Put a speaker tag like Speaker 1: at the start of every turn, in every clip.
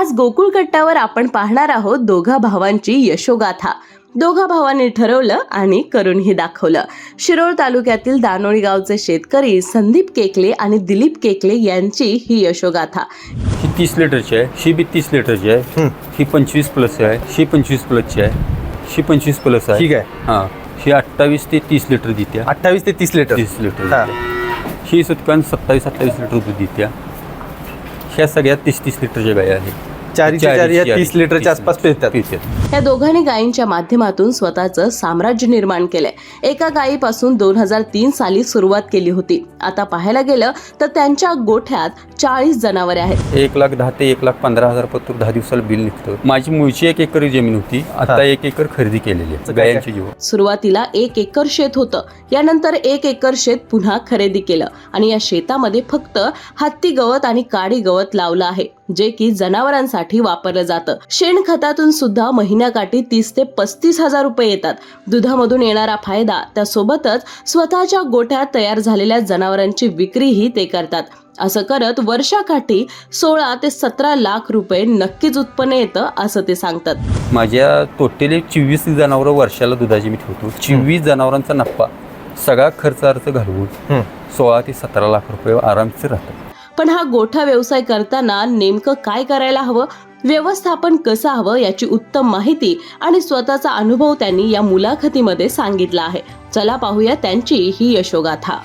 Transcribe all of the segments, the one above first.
Speaker 1: आज गोकुळ कट्टावर आपण पाहणार आहोत दोघा भावांची यशोगाथा। दोघा भावांनी ठरवलं आणि करूनही दाखवलं। शिरोळ तालुक्यातील दानोळी गावचे शेतकरी संदीप केकले आणि दिलीप केकले यांची ही यशोगाथा।
Speaker 2: ही 30 लिटरची आहे, ही बी 30 लिटरची आहे, ही 25 प्लस आहे, ही 25 प्लसची आहे, ही 25 प्लस आहे।
Speaker 3: ठीक आहे।
Speaker 2: हां, ही 28 ते 30 लिटर देते।
Speaker 3: 28 ते 30 लिटर
Speaker 2: 30 लिटर ही सुटकन 27-28 लिटर दूध देते। ह्या सगळ्या 30-30 लिटरच्या गाय आहेत।
Speaker 3: चारीच्या चारी या 30 लिटरच्या आसपास पिळतात।
Speaker 1: या दोघांनी गायींच्या माध्यमातून स्वतःचं साम्राज्य निर्माण केलंय। एका गायीपासून 2003 साली सुरुवात केली होती। आता पाहायला गेलं तर त्यांच्या गोठ्यात 40 जनावरे आहेत।
Speaker 2: 1,10,000 ते 1,15,000 पत्र 10 दिवसाला बिल निघतं। माझी मूळची 1 एकर जमीन होती, आता 1 एकर खरेदी केलेली आहे गायांची जीव।
Speaker 1: सुरुवातीला 1 एकर शेत होतं, यानंतर 1 एकर शेत पुन्हा खरेदी केलं आणि या शेतामध्ये फक्त हत्ती गवत आणि काडी गवत लावलं आहे, जे की जनावरांसाठी वापरलं जातं। शेणखतातून सुद्धा महिन्याकाठी 30 ते 35 हजार रुपये येतात। दुधामधून येणारा फायदा, त्यासोबतच स्वतःच्या गोठ्यात तयार झालेल्या जनावरांची विक्रीही ते करतात। असं करत वर्षाकाठी 16 ते 17 लाख रुपये नक्कीच उत्पन्न येतं, असं ते सांगतात।
Speaker 2: माझ्या टोटली 24 जनावरं वर्षाला दुधाची मी ठेवतो। 24 जनावरांचा नफा सगळा खर्च अर्थ घालवून 16 ते 17 लाख रुपये आरामशीर राहतात।
Speaker 1: पण हा गोठा व्यवसाय करताना नेमकं काय करायला हवं, व्यवस्थापन कसं हवं, याची उत्तम माहिती आणि स्वतःचा अनुभव त्यांनी या मुलाखतीमध्ये सांगितला आहे। चला पाहूया त्यांची ही यशोगाथा।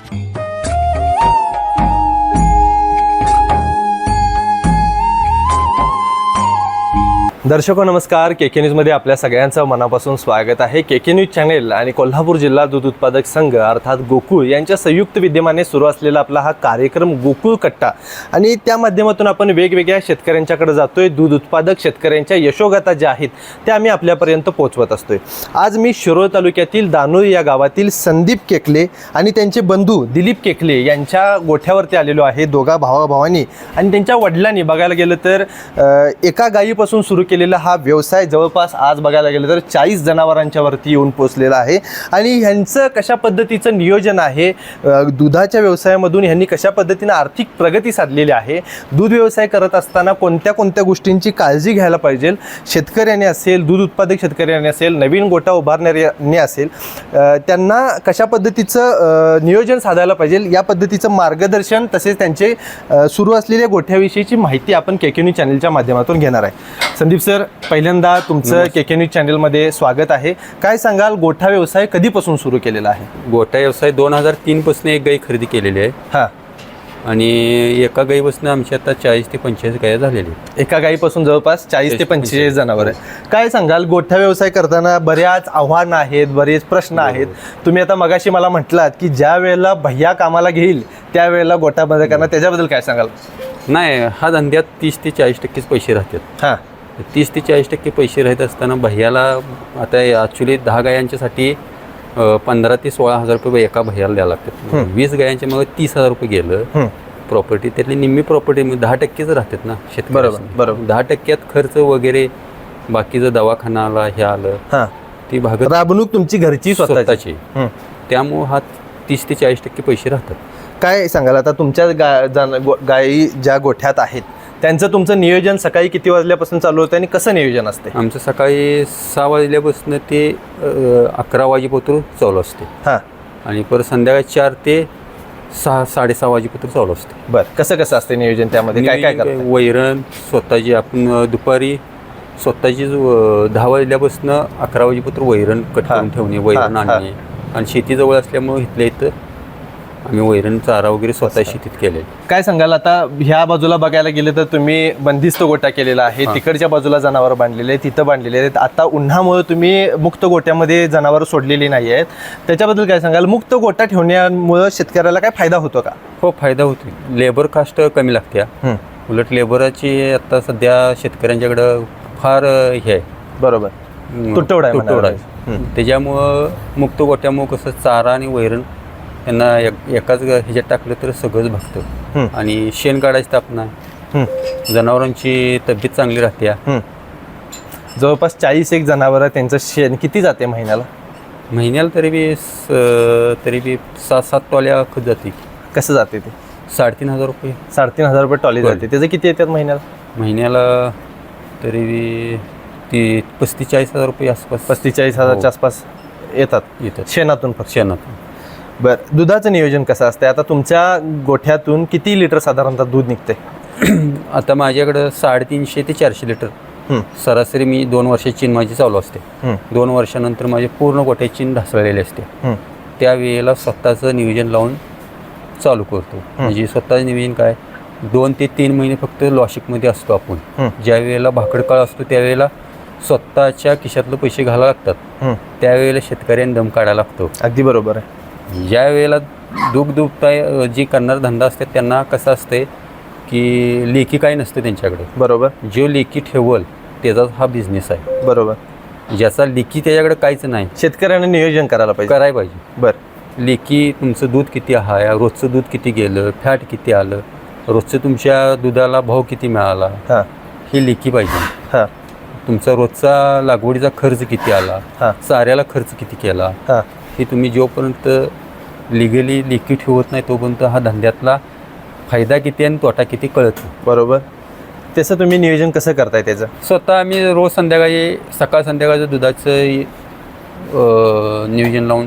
Speaker 3: दर्शको नमस्कार, केके न्यूजमध्ये आपल्या सगळ्यांचं मनापासून स्वागत आहे। केके न्यूज चॅनेल आणि कोल्हापूर जिल्हा दूध उत्पादक संघ अर्थात गोकुळ यांच्या संयुक्त विद्यमाने सुरू असलेला आपला हा कार्यक्रम गोकुळ कट्टा, आणि त्या माध्यमातून आपण वेगवेगळ्या शेतकऱ्यांच्याकडे जातोय। दूध उत्पादक शेतकऱ्यांच्या यशोगाथा ज्या आहेत त्या आम्ही आपल्यापर्यंत पोहोचवत असतोय। आज मी शिरोळ तालुक्यातील दानोळी या गावातील संदीप केकले आणि त्यांचे बंधू दिलीप केकले यांच्या गोठ्यावरती आलेलो आहे। दोघा भावाभावांनी आणि त्यांच्या वडिलांनी बघायला गेलं तर एका गायीपासून सुरू केलेला हा व्यवसाय जवळपास आज बघायला गेलं तर 40 जनावरांच्या वरती येऊन पोहोचलेला आहे। आणि ह्यांचं कशा पद्धतीचं नियोजन आहे, दुधाच्या व्यवसायामधून ह्यांनी कशा पद्धतीने आर्थिक प्रगती साधलेली आहे, दूध व्यवसाय करत असताना कोणत्या कोणत्या गोष्टींची काळजी घ्यायला पाहिजे, शेतकऱ्याने असेल, दूध उत्पादक शेतकऱ्याने असेल, नवीन गोठा उभारणाऱ्याने असेल, त्यांना कशा पद्धतीचं नियोजन साधायला पाहिजे, या पद्धतीचं मार्गदर्शन तसेच त्यांचे सुरू असलेल्या गोठ्याविषयीची माहिती आपण केके न्यूज चॅनलच्या माध्यमातून घेणार आहे। संदीप सर, पहिल्यांदा तुमचं केके न्यूज चॅनलमध्ये स्वागत आहे। काय सांगाल, गोठा व्यवसाय कधीपासून सुरू केलेला आहे?
Speaker 2: गोठा व्यवसाय 2003 पासून एक गाय खरेदी केलेली आहे।
Speaker 3: हां,
Speaker 2: आणि एका गायीपासून आमची आता 40 ते 45 गाय झालेली।
Speaker 3: एका गायीपासून जवळपास 40 ते 45 जनावर आहे। काय सांगाल, गोठा व्यवसाय करताना बऱ्याच आव्हानं आहेत, बरेच प्रश्न आहेत। तुम्ही आता मगाशी मला म्हटलात की ज्या वेळेला भैया कामाला घेईल त्यावेळेला गोठा बंद करणार, त्याच्याबद्दल काय सांगाल?
Speaker 2: नाही, हा धंद्यात 30 ते 40% पैसे राहतात।
Speaker 3: हां,
Speaker 2: 30 ते 40% पैसे राहत असताना भैयाला आता ॲक्च्युली 10 गायांच्यासाठी 15 ते 16 हजार रुपये एका भैयाला द्यावं लागतात। 20 गायांच्या मग 30,000 रुपये गेलं प्रॉपर्टी, त्यातली निम्मी प्रॉपर्टी 10%च राहतात ना शेतकऱ्याला।
Speaker 3: बरोबर
Speaker 2: 10% खर्च वगैरे, बाकीचं दवाखानाला हे आलं,
Speaker 3: हां,
Speaker 2: ती भागत
Speaker 3: राबणूक तुमची घरची स्वतःची,
Speaker 2: त्यामुळं हा 30 ते 40% पैसे राहतात।
Speaker 3: काय सांगाल, आता तुमच्या गायी ज्या गोठ्यात आहेत त्यांचं तुमचं नियोजन सकाळी किती वाजल्यापासून चालू होतं आणि कसं नियोजन असते?
Speaker 2: आमचं सकाळी 6 वाजल्यापासून ते 11 वाजेपर्यंत चालू असते।
Speaker 3: हां,
Speaker 2: आणि परत संध्याकाळी 4 ते 6-6:30 वाजेपर्यंत चालू असते।
Speaker 3: बरं, कसं कसं असते नियोजन, त्यामध्ये काय काय करतात?
Speaker 2: वैरण स्वतःची, आपण दुपारी स्वतःची 10 वाजल्यापासून 11 वाजेपर्यंत वैरण कट करून ठेवणे, वैरण आणणे, आणि शेती जवळ असल्यामुळे इथल्या इथं आम्ही वैरण चारा वगैरे स्वतः शेतीत केले।
Speaker 3: काय सांगाल, आता ह्या बाजूला बघायला गेलं तर तुम्ही बंदिस्त गोठा केलेला आहे, तिकडच्या बाजूला जनावर बांधलेले आहेत, तिथं बांधलेले आहेत। आता उन्हामुळे तुम्ही मुक्त गोट्यामध्ये जनावर सोडलेली नाही आहेत, त्याच्याबद्दल काय सांगाल? मुक्त गोठा ठेवण्यामुळे शेतकऱ्याला काय फायदा होतो का?
Speaker 2: हो, फायदा होतो। लेबर कास्ट कमी लागते, उलट लेबराची आता सध्या शेतकऱ्यांच्याकडं फार हे आहे,
Speaker 3: बरोबर, तुटवडा
Speaker 2: आहे। त्याच्यामुळं मुक्त गोट्यामुळं कसं चारा आणि वैरण त्यांना एकाच ह्याच्यात टाकलं तर सगळंच भागतं, आणि शेण काढायची स्थापना, जनावरांची तब्येत चांगली राहते।
Speaker 3: जवळपास 40 जनावर, त्यांचं शेण किती जाते महिन्याला?
Speaker 2: महिन्याला तरी बी 7-7 टॉल्या खत जाते।
Speaker 3: कसं जाते ते?
Speaker 2: 3,500 रुपये
Speaker 3: 3,500 रुपये टॉली जाते। त्याचे किती येतात महिन्याला?
Speaker 2: महिन्याला तरी ती 35-40 रुपये आसपास
Speaker 3: 45,000च्या आसपास येतात शेणातून फक्त.
Speaker 2: शेणातून.
Speaker 3: बरं, दुधाचं नियोजन कसं असतं? आता तुमच्या गोठ्यातून किती लिटर साधारणतः दूध निघते?
Speaker 2: आता माझ्याकडं 350 ते 400 लिटर सरासरी. मी 2 वर्षाची चीन माझी चालू असते. 2 वर्षानंतर माझी पूर्ण गोठ्याची चीन ढासळलेली असते. त्यावेळेला स्वतःचं नियोजन लावून चालू करतो. म्हणजे स्वतःचं नियोजन काय, 2 ते 3 महिने फक्त लॉशिकमध्ये असतो आपण. ज्या वेळेला भाकडकाळ असतो त्यावेळेला स्वतःच्या खिशातलं पैसे घालावं लागतात. त्यावेळेला शेतकऱ्यांनी दम काढायला लागतो.
Speaker 3: अगदी बरोबर आहे.
Speaker 2: ज्या वेळेला दुग्धउत्पादन जे करणार धंदा असतात त्यांना कसं असते की लेखी काही नसतं त्यांच्याकडे.
Speaker 3: बरोबर.
Speaker 2: जो लेखी ठेवल त्याचाच हा बिझनेस आहे.
Speaker 3: बरोबर.
Speaker 2: ज्याचा लेखी त्याच्याकडे काहीच नाही,
Speaker 3: शेतकऱ्याने नियोजन करायला पाहिजे.
Speaker 2: पाहिजे.
Speaker 3: बरं,
Speaker 2: लेखी तुमचं दूध किती आहे, रोजचं दूध किती गेलं, फॅट किती आलं, रोजचं तुमच्या दुधाला भाव किती मिळाला,
Speaker 3: हां
Speaker 2: हे लेखी पाहिजे.
Speaker 3: हां
Speaker 2: तुमचा रोजचा लागवडीचा खर्च किती आला, चाऱ्याला खर्च किती केला,
Speaker 3: हां
Speaker 2: हे तुम्ही जोपर्यंत लिगली लेखी ठेवत नाही तोपर्यंत हा धंद्यातला फायदा किती आणि तोटा किती कळत नाही.
Speaker 3: बरोबर. तसं तुम्ही नियोजन कसं करताय त्याचं?
Speaker 2: स्वतः आम्ही रोज संध्याकाळी सकाळ संध्याकाळचं दुधाचं नियोजन लावून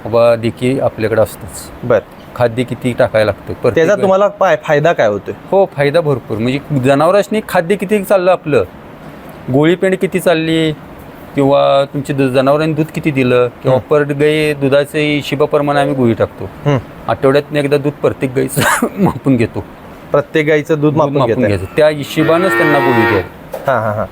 Speaker 2: बाबा लेखी आपल्याकडे असतंच.
Speaker 3: बरं.
Speaker 2: खाद्य किती टाकायला लागतं
Speaker 3: त्याचा तुम्हाला फायदा काय होतोय?
Speaker 2: हो, फायदा भरपूर. म्हणजे जनावरांनी खाद्य किती चाललं आपलं, गोळीपेंड किती चालली, किंवा तुमची जनावरांनी दूध किती दिलं, किंवा पर गाई दुधाचे हिशोबाप्रमाणे आम्ही गोळी टाकतो. आठवड्यातून एकदा दूध प्रत्येक गाईचं मापून घेतो.
Speaker 3: प्रत्येक गाईचं दूध मापून
Speaker 2: घ्यायचं, त्या हिशोबानंच त्यांना गोळी द्यायची.
Speaker 3: हां हां हां.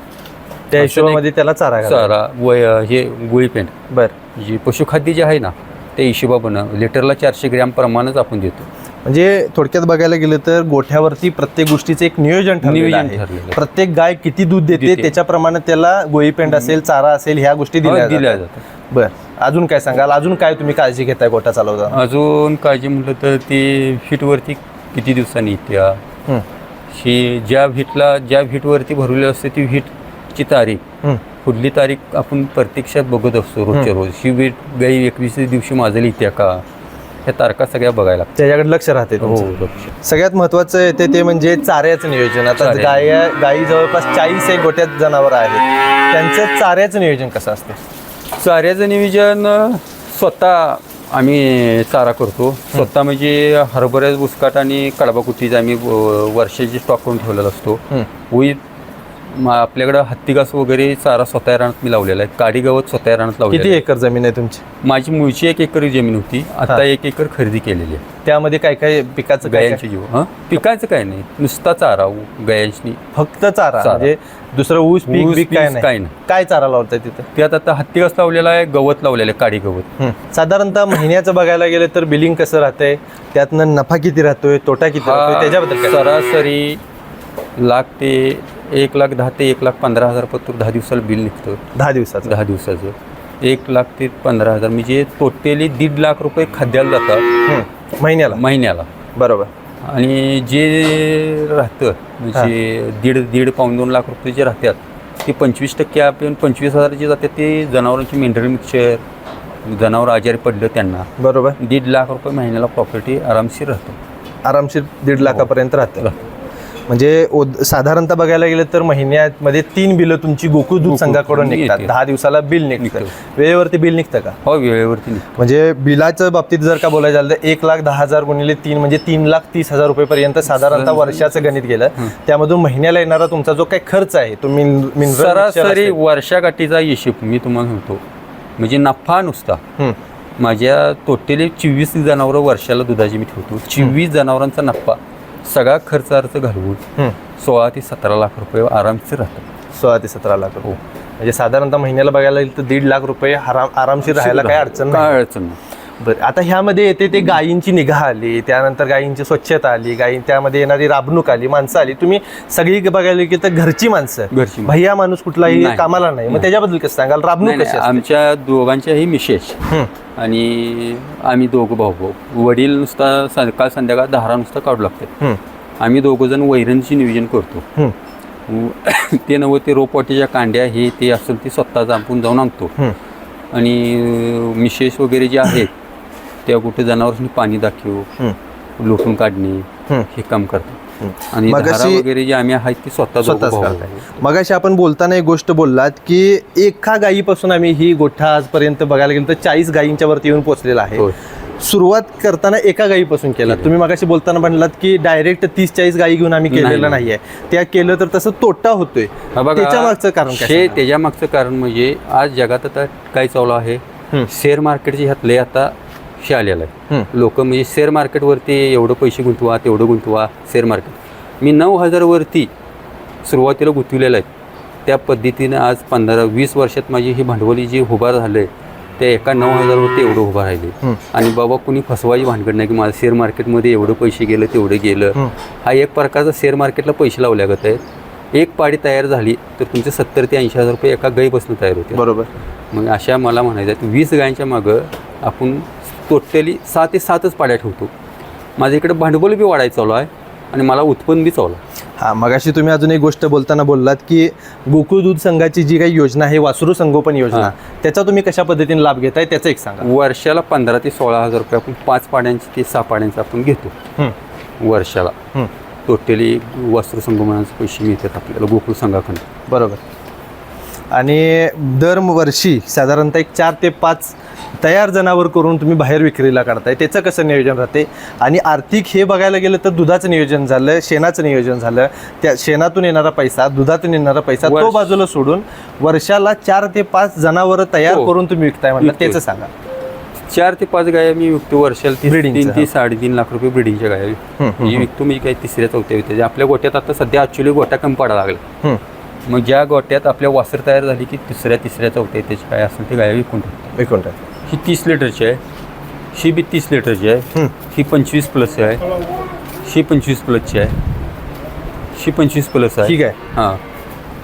Speaker 3: त्या हिशोबामध्ये त्याला चारा
Speaker 2: चारा हे गोळीपेंड.
Speaker 3: बरं.
Speaker 2: जे पशुखाद्य जे आहे ना त्या हिशोबानं लिटरला 400 ग्रॅम प्रमाणच आपण देतो.
Speaker 3: म्हणजे थोडक्यात बघायला गेलं तर गोठ्यावरती प्रत्येक गोष्टीचं एक नियोजन ठरलेलं आहे. प्रत्येक गाय किती दूध देते त्याच्याप्रमाणे त्याला गोळीपेंड असेल, चारा असेल, ह्या गोष्टी दिल्या जातात. बरं, अजून काय सांगाल? अजून काय तुम्ही काळजी घेताय गोठा चालवताना?
Speaker 2: अजून काळजी म्हटलं तर ती व्हीटवरती किती दिवसांनी येत्या, ही ज्या व्हीटवरती भरवली असते ती व्हीटची तारीख, पुढली तारीख आपण प्रत्यक्षात बघत असतो रोजच्या रोज. ही व्हीट गाई 21 दिवशी माजली येत्या का, ह्या तारखा सगळ्या बघायला लागतात.
Speaker 3: त्याच्याकडे लक्ष राहते.
Speaker 2: हो, लक्ष.
Speaker 3: सगळ्यात महत्वाचं येते ते म्हणजे चाऱ्याचं नियोजन. आता गाई जवळपास 40 एक गोठ्यात जनावर आहेत, त्यांचं चाऱ्याचं नियोजन कसं असतं?
Speaker 2: चाऱ्याचं नियोजन स्वतः आम्ही चारा करतो. स्वतः म्हणजे हरभऱ्या, बुसकाट आणि कडबा कुट्टीचा आम्ही वर्षाची स्टॉक करून ठेवलेला असतो. आपल्याकडं हत्ती घास वगैरे चारा स्वतः रानात मी लावलेला आहे. काडी गवत स्वतः रानात लावलेलं.
Speaker 3: किती एकर जमीन आहे तुमची?
Speaker 2: माझी मूळची 1 एकर जमीन होती, आता 1 एकर खरेदी केलेली आहे.
Speaker 3: त्यामध्ये काय काय पिकाचं?
Speaker 2: गायांची जीव. पिकायचं काय नाही, नुसता चारा गायांची,
Speaker 3: फक्त चारा. म्हणजे दुसरं ऊस पीक काय नाही? काय चारा लावताय तिथे?
Speaker 2: त्यात आता हत्ती घास लावलेला आहे, गवत लावलेलं आहे, काडी गवत.
Speaker 3: साधारणतः महिन्याचं बघायला गेलं तर बिलिंग कसं राहतंय, त्यातनं नफा किती राहतोय, तोटा किती राहतोय, त्याच्याबद्दल
Speaker 2: सरासरी $1,10,000 ते $1,15,000 पत्र 10 दिवसाला बिल निघतं.
Speaker 3: 10 दिवसाचं
Speaker 2: 1,00,000 ते 15,000 म्हणजे टोटली $1,50,000 खाद्याला जातात महिन्याला. बरोबर. आणि जे राहतं म्हणजे दीड पाऊण 2 लाख रुपये जे राहतात ते 25% आपण 25,000 जे जातात ते जनावरांची मिनरल मिक्सचर, जनावर आजारी पडलं त्यांना. बरोबर. $1,50,000 महिन्याला प्रॉपर्टी आरामशीर राहतो.
Speaker 3: आरामशीर 1.5 लाखापर्यंत राहतं. म्हणजे साधारणतः बघायला गेलं तर महिन्यामध्ये 3 बिलं तुमची गोकुळ दूध संघाकडून निघतात. 10 दिवसाला बिल निघतं. वेळेवरती बिल निघतं का?
Speaker 2: हो, वेळेवरती निघतं.
Speaker 3: म्हणजे बिलाच्या बाबतीत जर का बोलायचं झालं तर 1,10,000 गुणिले 3 म्हणजे 3,30,000 रुपयेपर्यंत साधारणतः वर्षाचं गणित गेलं. त्यामधून महिन्याला येणारा तुमचा जो काही खर्च आहे तो
Speaker 2: सरासरी वर्षाकाठीचा हिशोब मी तुम्हाला म्हणतो. म्हणजे नफा नुसता माझ्या टोटली 24 जनावरं वर्षाला दुधाची मी ठेवतो. 24 जनावरांचा नफा सगळा खर्च घालवून 16 ते 17 लाख रुपये आरामशीर राहतात.
Speaker 3: 16 ते 17 लाख. हो. म्हणजे साधारणतः महिन्याला बघायला गेलं तर 1.5 लाख रुपये आरामशीर राहायला काही अडचण नाही. बरं, आता ह्यामध्ये येते ते गायींची निगा आली, त्यानंतर गायींची स्वच्छता आली, त्यामध्ये येणारी राबणूक आली, माणसं आली. तुम्ही सगळी बघायला की तर घरची माणसं, भैया माणूस कुठलाही कामाला नाही. मग त्याच्याबद्दल कसं सांगाल? राबणूक कशी?
Speaker 2: आमच्या दोघांच्याही मिसेस आणि आम्ही दोघं भाऊ. वडील नुसता सकाळ संध्याकाळ धारा नुसता काढू लागतात. आम्ही दोघं जण वैरणची नियोजन करतो. ते नव्हे ते रोपवाटीच्या कांड्या हे ते असेल ते स्वतः आपण जाऊन आणतो. आणि मिसेस वगैरे जे आहेत त्या कुठे जनावरांनी पाणी दाखव, लोटून काढणे हे काम करतात. आणि
Speaker 3: मगाशी-
Speaker 2: धारा वगैरे जे आम्ही आहेत ती स्वतः
Speaker 3: स्वतःच
Speaker 2: दोघं भाऊ
Speaker 3: करताय.
Speaker 2: आहे.
Speaker 3: मगाशी आपण बोलताना एक गोष्ट बोललात की एका गायीपासून आम्ही ही गोठा आजपर्यंत बघायला गेलो तर 40 गायींच्या वरती येऊन पोहोचलेला आहे.
Speaker 2: होय.
Speaker 3: सुरुवात करताना एका गायीपासून केला. तुम्ही मगाशी बोलताना म्हणलात की डायरेक्ट 30-40 गायी घेऊन आम्ही केलेलं
Speaker 2: नाही.
Speaker 3: नाहीये. त्या केलं तर तसं तोटा होतोय.
Speaker 2: हा बघा,
Speaker 3: त्याच्या मागचं कारण काय सांगाल?
Speaker 2: त्याच्या मागचं कारण म्हणजे आज जगात आता काय चालू आहे, शेअर मार्केटचे ह्यातले आता हे आलेलं आहे. लोक म्हणजे शेअर मार्केटवरती एवढं पैसे गुंतवा तेवढं गुंतवा. शेअर मार्केट मी 9,000 वरती सुरुवातीला गुंतवलेलं आहे. त्या पद्धतीनं आज 15-20 वर्षात माझी ही भांडवली जी उभार झालं आहे ते एका 9,000 वरती एवढं उभं राहिले. आणि बाबा कुणी फसवायची भानगड नाही की माझं शेअर मार्केटमध्ये एवढं पैसे गेलं तेवढं गेलं. हा एक प्रकारचा शेअर मार्केटला पैसे लावल्यागत आहे. एक पाडी तयार झाली तर तुमचे 70,000 ते 80,000 रुपये एका गाईपासून तयार होते.
Speaker 3: बरोबर.
Speaker 2: मग अशा मला म्हणायचं आहे 20 गायांच्या मागं आपण टोटली 6 ते 7च पाड्या ठेवतो. माझ्या इकडे भांडवल बी वाढायचं चालू आहे आणि मला उत्पन्न बी चालू आहे.
Speaker 3: हा, मगाशी तुम्ही अजून एक गोष्ट बोलताना बोललात की गोकुळ दूध संघाची जी काही योजना आहे, वासरू संगोपन योजना, त्याचा तुम्ही कशा पद्धतीने लाभ घेताय त्याचं एक सांगा.
Speaker 2: वर्षाला 15,000 ते 16,000 रुपये आपण 5 पाड्यांचे ते 6 पाड्यांचं आपण घेतो वर्षाला. टोटली वासरू संगोपनाचे पैसे मिळतात आपल्याला गोकुळ संघाकडून.
Speaker 3: बरोबर. आणि दरवर्षी साधारणतः एक 4 ते 5 तयार जनावर करून तुम्ही बाहेर विक्रीला काढताय. त्याचं कसं नियोजन राहते? आणि आर्थिक हे बघायला गेलं तर दुधाचं नियोजन झालं, शेणाचं नियोजन झालं. त्या शेणातून येणारा पैसा, दुधातून येणारा पैसा तो बाजूला सोडून वर्षाला 4 ते 5 जनावर तयार करून तुम्ही विकताय म्हणलं, त्याचं सांगा.
Speaker 2: 4 ते 5 गाया मी विकतो वर्षाला.
Speaker 3: Breeding
Speaker 2: 3 ते 3.5 लाख रुपये ब्रिडिंगच्या गाया म्हणजे विकतो. म्हणजे काही 3ऱ्या 4थ्या विकते. आपल्या गोट्यात आता सध्या ॲक्च्युली गोट्या कमी पडायला लागला. मग ज्या गोट्यात आपल्या वासर तयार झाली की 3ऱ्या 4थ्या त्याची काय असेल ते गाया विकून टाकतो. ही 30 लिटरची आहे, ही बी 30 लिटरची आहे, ही 25 प्लस आहे, ही 25 प्लसची आहे, ही 25 प्लस आहे.
Speaker 3: ठीक आहे.
Speaker 2: हां,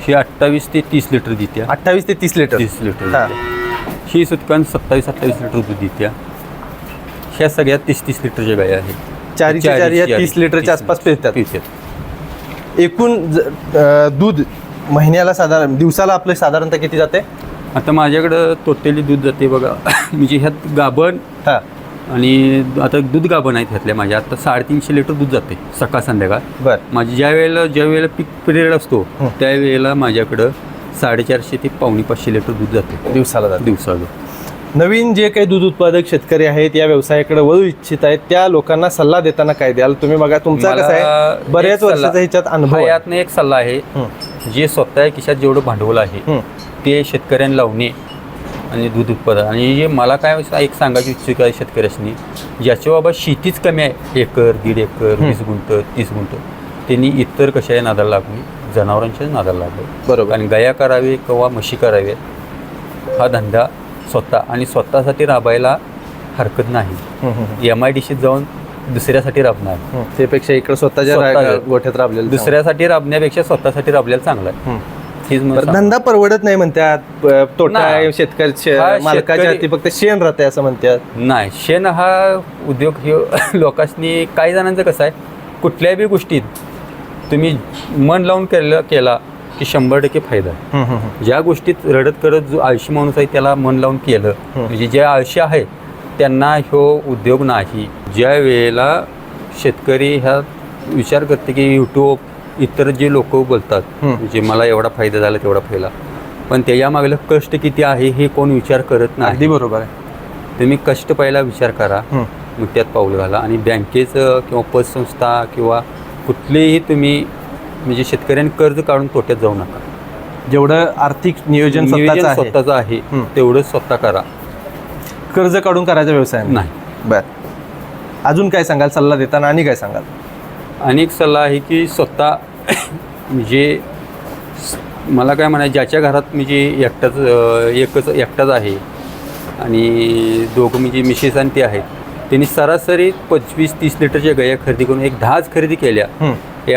Speaker 2: ही 28 ते 30 लिटर देते.
Speaker 3: 28 ते 30 लिटर.
Speaker 2: 30 लिटर देते. ही सुटकान 27-28 लिटर दूध देते. ह्या सगळ्या 30-30 लिटरच्या गाया आहेत.
Speaker 3: 30 लिटरच्या आसपास पिळतात. एकूण दूध महिन्याला दिवसाला आपलं साधारणतः किती जाते?
Speaker 2: आता माझ्याकडं टोटली दूध जाते बघा म्हणजे ह्यात गाभण
Speaker 3: हां.
Speaker 2: आणि आता दूध गाभण आहेत ह्यातल्या माझ्या आता 350 लिटर दूध जाते सकाळ संध्याकाळ.
Speaker 3: बरं.
Speaker 2: माझी ज्या वेळेला पीक पिरियड असतो त्यावेळेला माझ्याकडं 450 ते 550 लिटर दूध जाते
Speaker 3: दिवसाला. नवीन जे काही दूध उत्पादक शेतकरी आहेत, या व्यवसायाकडे वळू इच्छित आहेत, त्या लोकांना सल्ला देताना काय द्याल तुम्ही? बघा तुमचा कसा आहे, बऱ्याच वर्षाचा ह्याच्यात अनुभव आहे.
Speaker 2: यातनं एक सल्ला आहे, जे स्वतः खिशात जेवढं भांडवल आहे ते शेतकऱ्यांना लावणे आणि दूध उत्पादन. आणि जे मला काय एक सांगायची इच्छुक आहे शेतकऱ्यांनी, ज्याच्या बाबा शेतीच कमी आहे, 1 1.5 एकर 20 गुंठ 30 गुंठ, त्यांनी इतर कशाही नादाला लागणे, जनावरांच्याच नादाला लागले.
Speaker 3: बरोबर.
Speaker 2: आणि गाया करावे किंवा म्हशी करावे हा धंदा स्वतः आणि स्वतःसाठी राबायला हरकत नाही. MIDCत जाऊन दुसऱ्यासाठी राबणार
Speaker 3: त्यापेक्षा इकडे स्वतःच्या गोठ्यात राबलेलं
Speaker 2: दुसऱ्यासाठी राबण्यापेक्षा स्वतःसाठी राबलेलं चांगलं आहे.
Speaker 3: धंदा परवडत नाही म्हणतात, तोटा आहे शेतकरी मालकाच्या हाती फक्त शेण राहते असं म्हणतात.
Speaker 2: नाही, शेण हा उद्योग हे लोकांनी काही जणांचं कसं आहे, कुठल्याही बी गोष्टीत तुम्ही मन लावून केला की 100% फायदा आहे. ज्या गोष्टीत रडत करत जो आळशी माणूस आहे त्याला मन लावून केलं म्हणजे जे आळशी आहे त्यांना ह्यो उद्योग नाही. ज्या वेळेला शेतकरी ह्या विचार करते की यूट्यूब इतर जे लोक बोलतात म्हणजे मला एवढा फायदा झाला तेवढा फायदा, पण त्याच्यामागलं कष्ट किती आहे हे कोण विचार करत नाही.
Speaker 3: अगदी बरोबर आहे.
Speaker 2: तुम्ही कष्ट पहिला विचार करा, मग त्यात पाऊल घाला. आणि बँकेचं किंवा पतसंस्था किंवा कुठलेही तुम्ही म्हणजे शेतकऱ्यांनी कर्ज काढून तोट्यात जाऊ नका.
Speaker 3: जेवढं आर्थिक नियोजन
Speaker 2: स्वतःचं आहे तेवढंच स्वतः करा,
Speaker 3: कर्ज काढून करायचा व्यवसाय
Speaker 2: नाही.
Speaker 3: बरं, अजून काय सांगाल सल्ला देताना? आणि काय सांगाल?
Speaker 2: आणि एक सल्ला आहे की स्वतः म्हणजे मला काय म्हणायचं, ज्याच्या घरात म्हणजे एकटाच आहे आणि दोघं म्हणजे मिसेस आणि ते आहेत, त्यांनी सरासरी 25-30 लिटरच्या गाया खरेदी करून 10च खरेदी केल्या.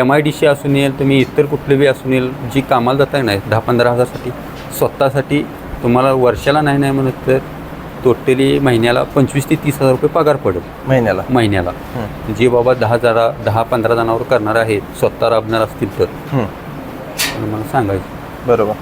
Speaker 2: MIDC असून येईल, तुम्ही इतर कुठले बी असून येईल, जी कामाला जाता नाही 10-15 हजारसाठी स्वतःसाठी तुम्हाला वर्षाला नाही म्हणत तर टोटली महिन्याला 25 ते 30 हजार रुपये पगार पडेल महिन्याला. जे बाबा 10-15 जणांवर करणार आहेत, स्वतः राबणार असतील तर मला सांगायचं.
Speaker 3: बरोबर.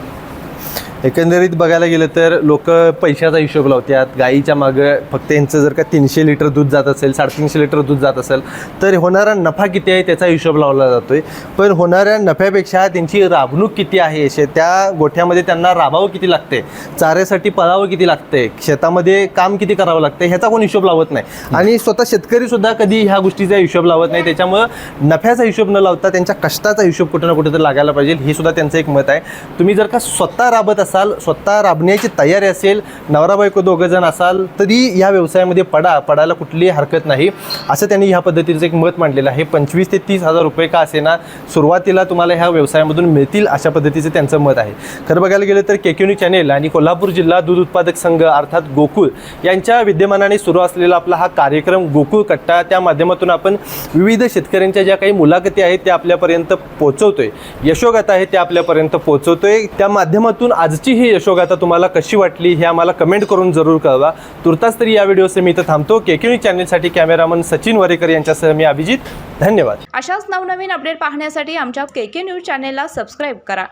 Speaker 3: एकंदरीत बघायला गेलं तर लोक पैशाचा हिशोब लावतात. गाईच्या मागं फक्त यांचं जर का 300 लिटर दूध जात असेल, 350 लिटर दूध जात असेल तर होणारा नफा किती आहे त्याचा हिशोब लावला जातोय. पण होणाऱ्या नफ्यापेक्षा त्यांची राबणूक किती आहे, त्या गोठ्यामध्ये त्यांना राबावं किती लागते, चाऱ्यासाठी पळावं किती लागते, शेतामध्ये काम किती करावं लागतं ह्याचा कोण हिशोब लावत नाही. आणि स्वतः शेतकरी सुद्धा कधी ह्या गोष्टीचा हिशोब लावत नाही. त्याच्यामुळं नफ्याचा हिशोब न लावता त्यांच्या कष्टाचा हिशोब कुठे ना कुठे तर लागायला पाहिजे, हे सुद्धा त्यांचं एक मत आहे. तुम्ही जर का स्वतः राबत असाल, स्वतः राबण्याची तयारी असेल, नवरा बायको दोघं जण असाल तरी ह्या व्यवसायामध्ये पडायला कुठलीही हरकत नाही, असं त्यांनी ह्या पद्धतीचं एक मत मांडलेलं आहे. 25 ते 30 हजार रुपये का असेना सुरुवातीला तुम्हाला ह्या व्यवसायामधून मिळतील, अशा पद्धतीचं त्यांचं मत आहे. खरं बघायला गेलं तर केके न्यूज चॅनेल आणि कोल्हापूर जिल्हा दूध उत्पादक संघ अर्थात गोकुळ यांच्या विद्यमानाने सुरू असलेला आपला हा कार्यक्रम गोकुळ कट्टा, त्या माध्यमातून आपण विविध शेतकऱ्यांच्या ज्या काही मुलाखती आहेत त्या आपल्यापर्यंत पोहोचवतोय, यशोगाथा आहे त्या आपल्यापर्यंत पोहोचवतोय. त्या माध्यमातून आजची ही यशोगाथा तुम्हाला कशी वाटली हे आम्हाला कमेंट करून जरूर कळवा. तुर्तास तरी या व्हिडिओचे मी इथं थांबतो. केके न्यूज चॅनेलसाठी कॅमेरामन सचिन वरेकर यांच्यासह मी अभिजित. धन्यवाद.
Speaker 4: अशाच नवनवीन अपडेट पाहण्यासाठी आमच्या केके न्यूज चॅनेलला सबस्क्राईब करा.